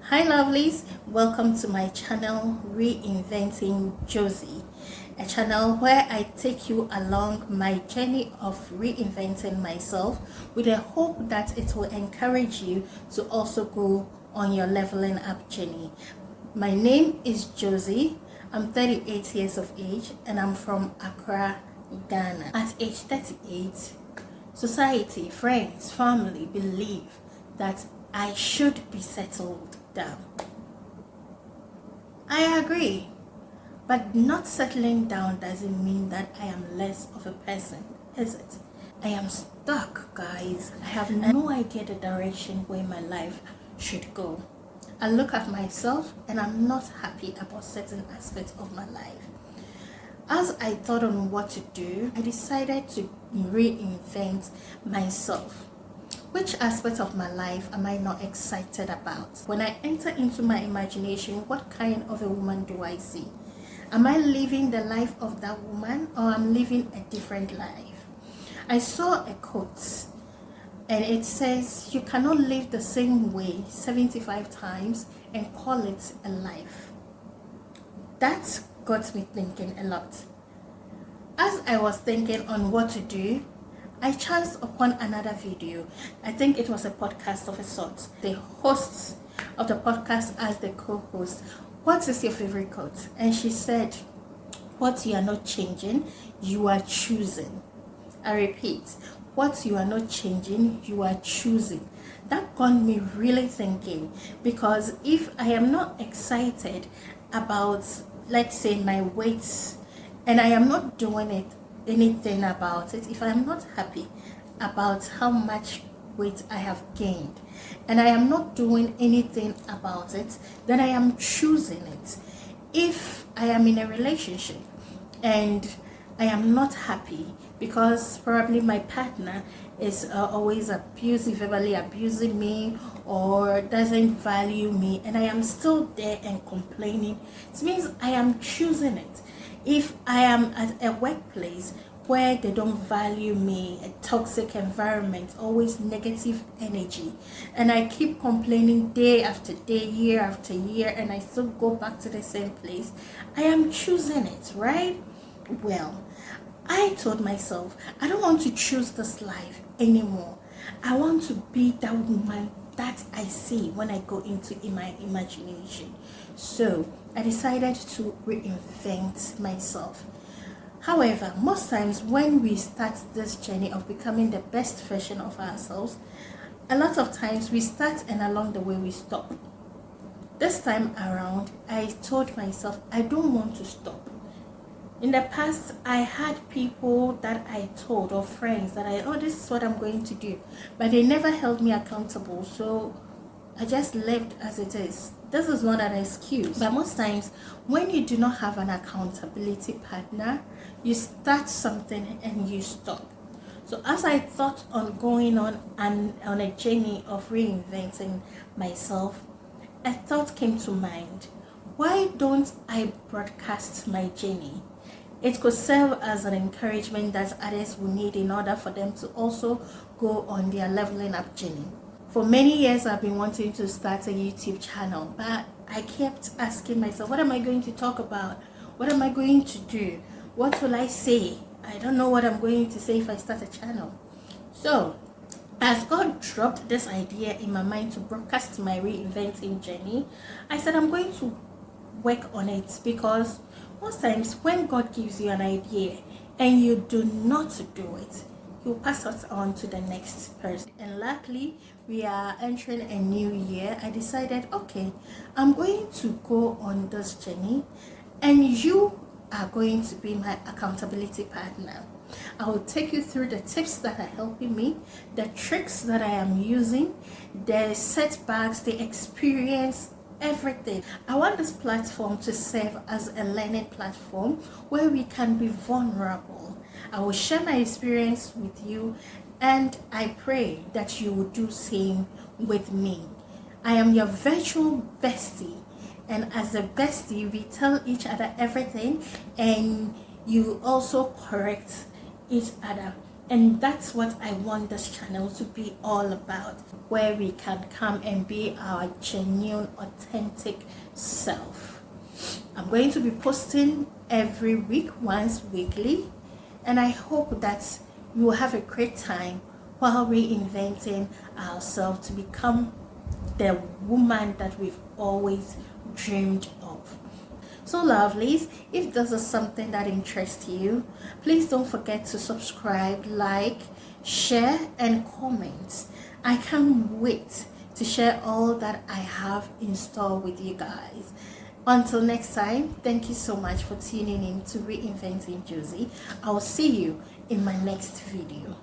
Hi lovelies, welcome to my channel Reinventing Josie, a channel where I take you along my journey of reinventing myself with a hope that it will encourage you to also go on your leveling up journey. My name is Josie. I'm 38 years of age and I'm from Accra, Ghana. At age 38, society, friends, family believe that I should be settled down. I agree, but not settling down doesn't mean that I am less of a person, is it? I am stuck, guys. I have no idea the direction where my life should go. I look at myself and I'm not happy about certain aspects of my life. As I thought on what to do, I decided to reinvent myself. Which aspect of my life am I not excited about? When I enter into my imagination, what kind of a woman do I see? Am I living the life of that woman or am I living a different life? I saw a quote and it says, you cannot live the same way 75 times and call it a life. That got me thinking a lot. As I was thinking on what to do, I chanced upon another video. I think it was a podcast of a sort. The host of the podcast asked the co-host, what is your favorite quote? And she said, what you are not changing, you are choosing. I repeat, what you are not changing, you are choosing. That got me really thinking, because if I am not excited about, let's say, my weight, and I am not doing anything about it, if I am not happy about how much weight I have gained and I am not doing anything about it, then I am choosing it. If I am in a relationship and I am not happy because probably my partner is always abusive, verbally abusing me, or doesn't value me, and I am still there and complaining, it means I am choosing it. If I am at a workplace where they don't value me, a toxic environment, always negative energy, and I keep complaining day after day, year after year, and I still go back to the same place, I am choosing it, right? Well, I told myself, I don't want to choose this life anymore. I want to be that woman that I see when I go into my imagination. So I decided to reinvent myself. However, most times when we start this journey of becoming the best version of ourselves, a lot of times we start and along the way we stop. This time around, I told myself I don't want to stop. In the past, I had people that I told, or friends that this is what I'm going to do, but they never held me accountable, so I just left as it is. This is not an excuse, but most times when you do not have an accountability partner, you start something and you stop. So as I thought on going on a journey of reinventing myself, a thought came to mind. Why don't I broadcast my journey? It could serve as an encouragement that others will need in order for them to also go on their leveling up journey. For many years, I've been wanting to start a YouTube channel, but I kept asking myself, what am I going to talk about? What am I going to do? What will I say? I don't know what I'm going to say if I start a channel. So, as God dropped this idea in my mind to broadcast my reinventing journey, I said I'm going to work on it, because most times when God gives you an idea and you do not do it, He'll pass it on to the next person. And luckily, we are entering a new year. I decided, okay, I'm going to go on this journey and you are going to be my accountability partner. I will take you through the tips that are helping me, the tricks that I am using, the setbacks, the experience, everything. I want this platform to serve as a learning platform where we can be vulnerable. I will share my experience with you, and I pray that you will do same with me. I am your virtual bestie, and as a bestie we tell each other everything, and you also correct each other. And that's what I want this channel to be all about, where we can come and be our genuine, authentic self. I'm going to be posting every week, once weekly, and I hope that you will have a great time while reinventing ourselves to become the woman that we've always dreamed of. So lovelies, if this is something that interests you, please don't forget to subscribe, like, share and comment. I can't wait to share all that I have in store with you guys. Until next time, thank you so much for tuning in to Reinventing Josie. I'll see you in my next video.